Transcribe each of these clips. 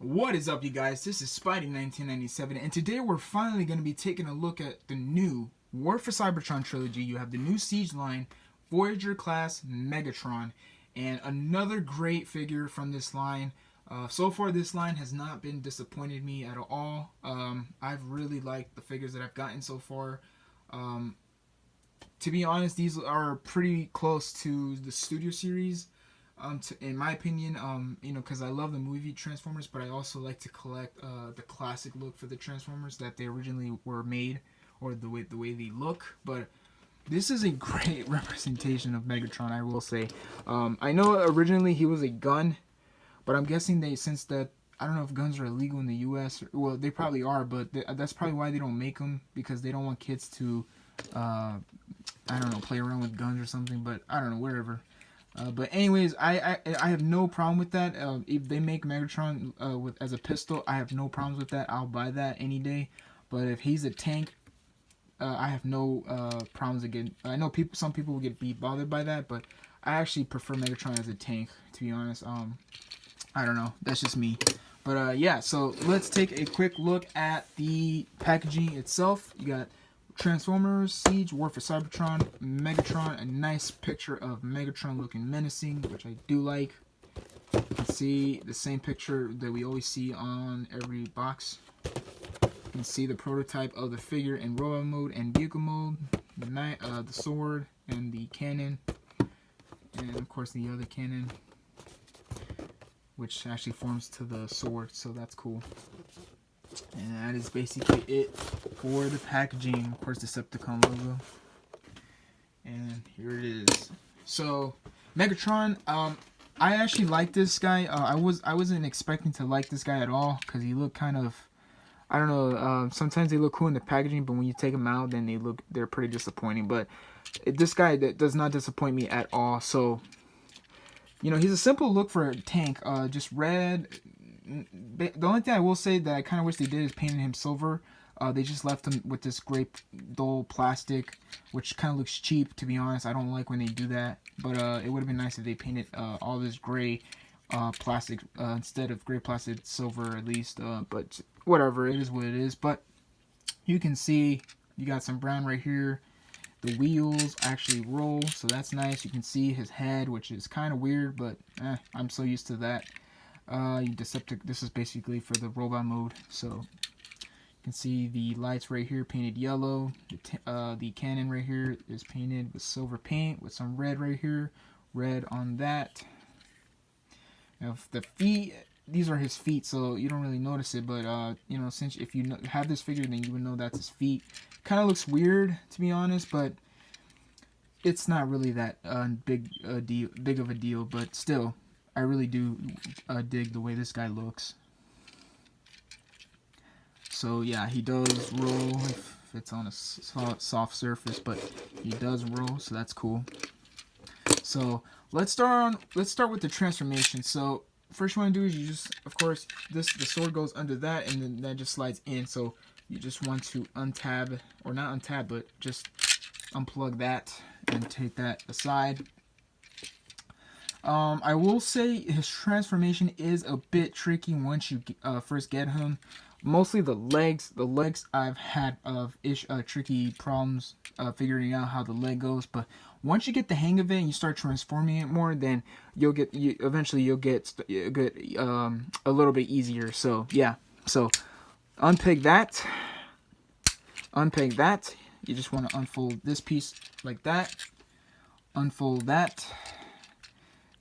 What is up, you guys? This is Spidey1997, and today we're finally going to be taking a look at the new War for Cybertron trilogy. You have the new Siege line, Voyager class Megatron, and another great figure from this line. So far, this line has not been disappointed me at all. I've really liked the figures that I've gotten so far. To be honest, these are pretty close to the Studio Series. In my opinion, because I love the movie Transformers, but I also like to collect the classic look for the Transformers that they originally were made, or the way they look. But this is a great representation of Megatron, I will say. I know originally he was a gun, but I'm guessing since that I don't know if guns are illegal in the U.S. Well, they probably are, but that's probably why they don't make them, because they don't want kids to, I don't know, play around with guns or something. But I don't know, whatever. But anyways, I have no problem with that. If they make Megatron as a pistol, I have no problems with that. I'll buy that any day. But if he's a tank, I have no problems again. I know some people will be bothered by that, but I actually prefer Megatron as a tank, to be honest. I don't know. That's just me. But yeah, so let's take a quick look at the packaging itself. You got Transformers, Siege, War for Cybertron, Megatron, a nice picture of Megatron looking menacing, which I do like. You can see the same picture that we always see on every box. You can see the prototype of the figure in robot mode and vehicle mode, the sword and the cannon, and of course the other cannon, which actually forms to the sword, so that's cool. And that is basically it for the packaging. Of course, the Decepticon logo. And here it is. So, Megatron, I actually like this guy. I wasn't expecting to like this guy at all, because he looked kind of, I don't know, sometimes they look cool in the packaging, but when you take them out, then they're pretty disappointing. But this guy does not disappoint me at all. So, he's a simple look for a tank. Just red. The only thing I will say that I kind of wish they did is painted him silver. They just left him with this gray, dull plastic, which kind of looks cheap, to be honest. I don't like when they do that. But it would have been nice if they painted all this gray plastic instead of gray plastic silver, at least. But whatever, it is what it is. But you can see you got some brown right here. The wheels actually roll, so that's nice. You can see his head, which is kind of weird, but I'm so used to that. This is basically for the robot mode, so you can see the lights right here painted yellow. The cannon right here is painted with silver paint with some red right here, red on that. Now the feet, these are his feet, so you don't really notice it, but since if you have this figure, then you would know that's his feet. Kind of looks weird, to be honest, but it's not really that big of a deal. But still, I really do dig the way this guy looks. So yeah, he does roll if it's on a soft surface, but he does roll, so that's cool. So let's start with the transformation. So first you want to do is you just, of course, the sword goes under that, and then that just slides in. So you just want to untab, or not untab, but just unplug that and take that aside. I will say his transformation is a bit tricky once you first get him. Mostly the legs. The legs I've had tricky problems figuring out how the leg goes. But once you get the hang of it and you start transforming it more, then eventually you'll get a little bit easier. So yeah. So unpeg that. You just want to unfold this piece like that. Unfold that.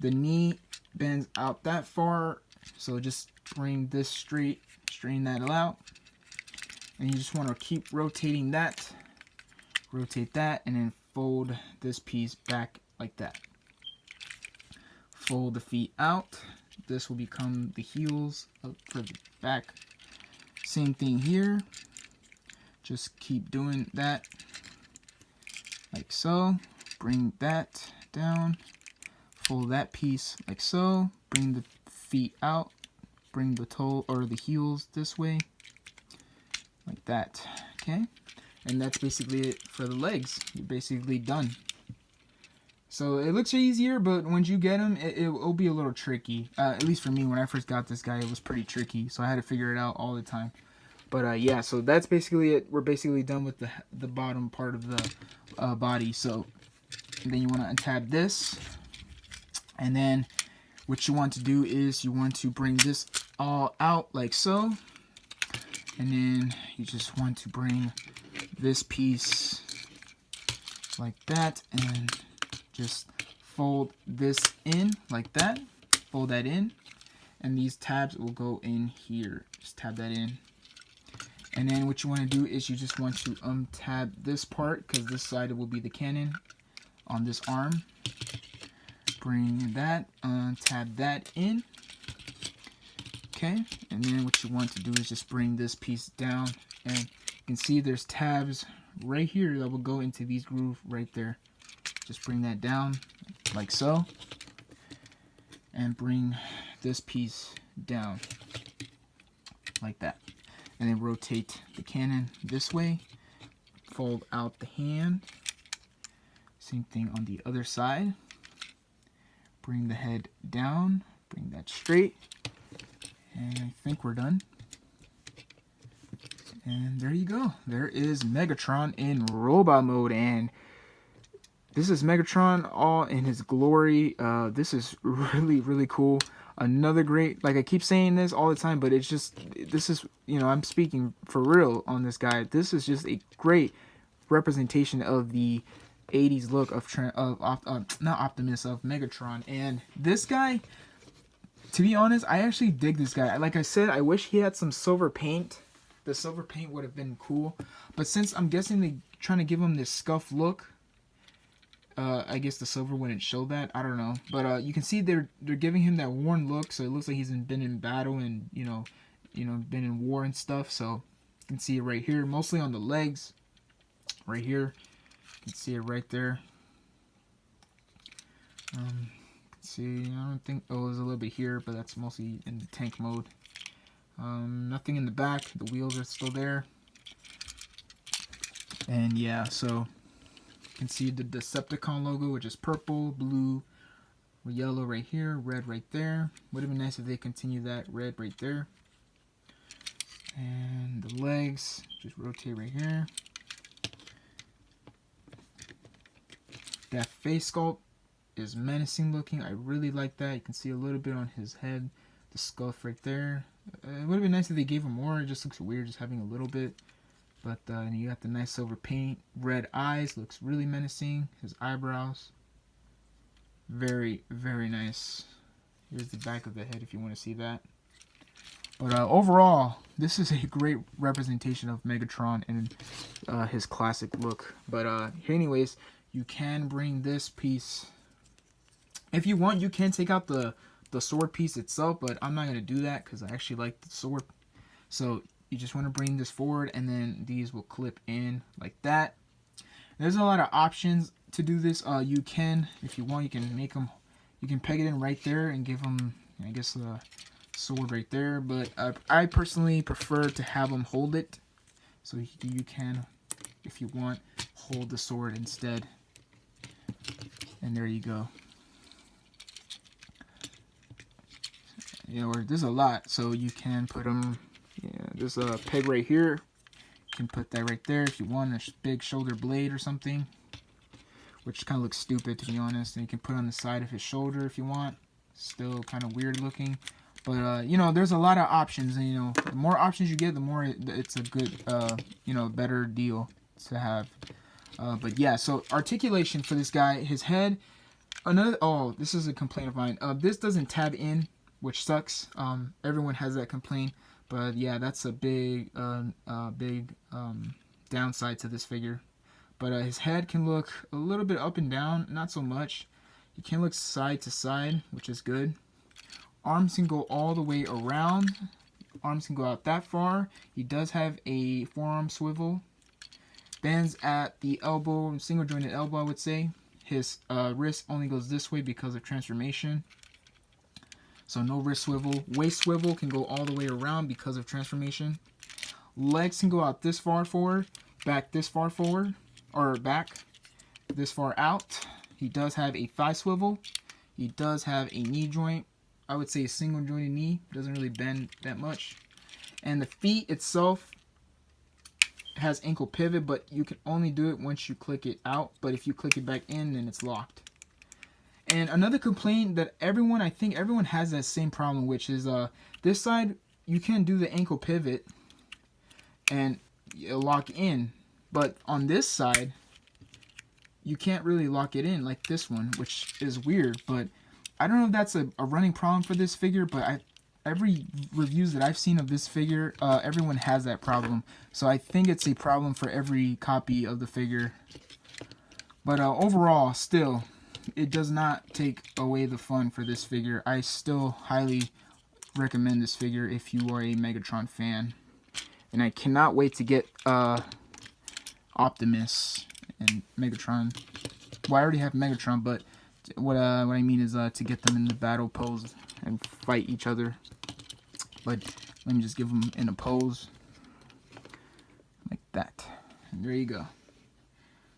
The knee bends out that far, so just bring this straight, straighten that out, and you just want to keep rotating that. Rotate that, and then fold this piece back like that. Fold the feet out. This will become the heels for the back. Same thing here. Just keep doing that like so. Bring that down. Fold that piece like so. Bring the feet out. Bring the toe or the heels this way. Like that. Okay? And that's basically it for the legs. You're basically done. So it looks easier, but once you get him, it'll be a little tricky. At least for me, when I first got this guy, it was pretty tricky. So I had to figure it out all the time. But yeah, so that's basically it. We're basically done with the bottom part of the body. So then you want to untab this. And then what you want to do is you want to bring this all out like so. And then you just want to bring this piece like that and just fold this in like that. Fold that in. And these tabs will go in here. Just tab that in. And then what you want to do is you just want to tab this part, because this side will be the cannon on this arm. Bring that, tab that in. Okay, and then what you want to do is just bring this piece down, and you can see there's tabs right here that will go into these grooves right there. Just bring that down like so, and bring this piece down like that. And then rotate the cannon this way, fold out the hand. Same thing on the other side. Bring the head down, bring that straight, and I think we're done. And there you go. There is Megatron in robot mode, and this is Megatron all in his glory. This is really, really cool. Another great, like I keep saying this all the time, but it's just, this is, you know, I'm speaking for real on this guy. This is just a great representation of the 80s look of not Optimus, of Megatron. And this guy, to be honest, I actually dig this guy. Like I said, I wish he had some silver paint. The silver paint would have been cool, but since I'm guessing they're trying to give him this scuff look, I guess the silver wouldn't show that. I don't know, but you can see they're giving him that worn look, so it looks like he's been in battle and you know been in war and stuff. So you can see it right here, mostly on the legs, right here. You can see it right there. See, I don't think, oh, there's a little bit here, but that's mostly in the tank mode. Nothing in the back. The wheels are still there. And yeah, so you can see the Decepticon logo, which is purple, blue, yellow right here, red right there. Would have been nice if they continue that red right there. And the legs, just rotate right here. That face sculpt is menacing looking. I really like that. You can see a little bit on his head, the scuff right there. It would have been nice if they gave him more. It just looks weird just having a little bit. But you got the nice silver paint. Red eyes, looks really menacing. His eyebrows, very, very nice. Here's the back of the head if you want to see that. But overall, this is a great representation of Megatron and his classic look. But anyways, you can bring this piece. If you want, you can take out the sword piece itself, but I'm not going to do that because I actually like the sword. So you just want to bring this forward, and then these will clip in like that. There's a lot of options to do this. You can, if you want, you can make them, you can peg it in right there and give them, I guess, the sword right there. But I personally prefer to have them hold it. So you can, if you want, hold the sword instead. And there you go. You know, there's a lot, so you can put them. Yeah, there's a peg right here. You can put that right there if you want a big shoulder blade or something, which kind of looks stupid to be honest. And you can put it on the side of his shoulder if you want. Still kind of weird looking, but you know, there's a lot of options, and you know, the more options you get, the more it's a good, you know, better deal to have. But yeah, so articulation for this guy, his head. Oh, this is a complaint of mine. This doesn't tab in, which sucks. Everyone has that complaint, but yeah, that's a big downside to this figure. But his head can look a little bit up and down, not so much. He can look side to side, which is good. Arms can go all the way around. Arms can go out that far. He does have a forearm swivel. Bends at the elbow, single jointed elbow, I would say. His wrist only goes this way because of transformation. So no wrist swivel. Waist swivel can go all the way around because of transformation. Legs can go out this far forward, back this far forward, or back this far out. He does have a thigh swivel. He does have a knee joint. I would say a single jointed knee. Doesn't really bend that much. And the feet itself has ankle pivot, but you can only do it once you click it out. But if you click it back in, then it's locked. And another complaint that I think everyone has that same problem, which is this side, you can do the ankle pivot and it'll lock in. But on this side, you can't really lock it in like this one, which is weird. But I don't know if that's a running problem for this figure, but every reviews that I've seen of this figure, everyone has that problem. So I think it's a problem for every copy of the figure. But overall, still, it does not take away the fun for this figure. I still highly recommend this figure if you are a Megatron fan. And I cannot wait to get Optimus and Megatron. Well, I already have Megatron, but what I mean is to get them in the battle pose and fight each other. But let me just give them in a pose like that. And there you go.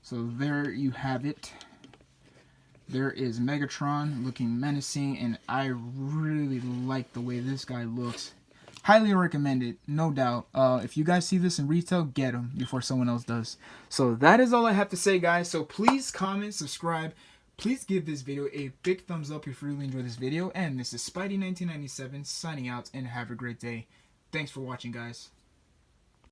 So there you have it. There is Megatron looking menacing, and I really like the way this guy looks. Highly recommend it, no doubt. If you guys see this in retail, get him before someone else does. So that is all I have to say, guys. So please comment, subscribe. Please give this video a big thumbs up if you really enjoyed this video. And this is Spidey1997 signing out, and have a great day. Thanks for watching, guys.